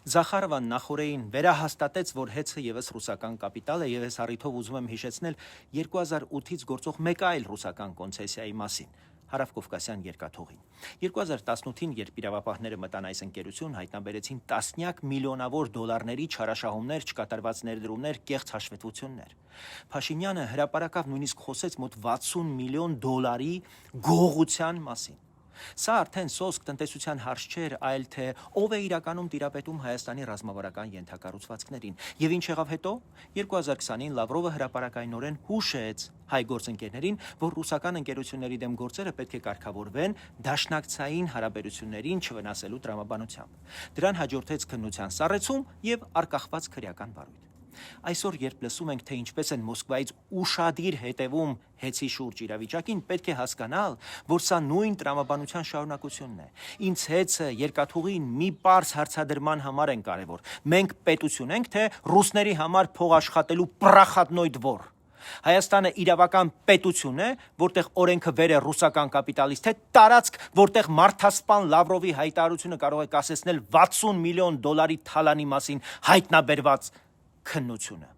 Զախարովան նախորդին վերահաստատեց, որ հեցը ևս ռուսական կապիտալ է, եւ այս առիթով ուզում եմ հիշեցնել 2008-ից գործող մեկ այլ ռուսական կոնցեսիայի մասին՝ Հարավկովկասյան երկաթուղին։ 2018-ին, երբ իրավապահները մտան այս ընկերություն, հայտնաբերեցին տասնյակ միլիոնավոր դոլարների չարաշահումներ, չկատարված ներդրումներ, կեղծ հաշվետվություններ։ Փաշինյանը հրապարակավ նույնիսկ խոսեց մոտ 60 միլիոն դոլարի գողության մասին։ Սա արդեն սոսկ տնտեսության հարց չէր, այլ թե ով է իրականում տիրապետում Հայաստանի ռազմավարական ենթակառուցվածքներին։ Եվ ինչ եղավ հետո։ 2020-ին Լավրովը հրապարակայնորեն հուշեց հայ գործընկերներին, որ ռուսական ընկերությունների դեմ գործերը պետք է կարգավորվեն դաշնակցային հարաբերություններին չվնասելու տրամաբանությամբ։ Դրան հաջորդեց քննության սառեցում եւ արկախված քրեական վարույթ։ Այսօր, երբ լսում ենք, թե ինչպես են Մոսկվայից ուշադիր հետևում հեցի շուրջ իրավիճակին, պետք է հասկանալ, որ սա նույն տրամաբանության շարունակությունն է։ Ինձ հեցը երկաթուղին մի պարզ հարցադրման համար են կարևոր։ Մենք պետություն ենք, թե ռուսների համար փող աշխատելու պրախատնոյ դվոր։ Հայաստանը իրավական պետություն է, որտեղ օրենքը վեր է ռուսական կապիտալից, թե տարածք, որտեղ մարդասպան Լավրովի հայտարարությունը կարող է կասեցնել 60 միլիոն դոլարի թալանի մասին հայտնաբերված քննությունը։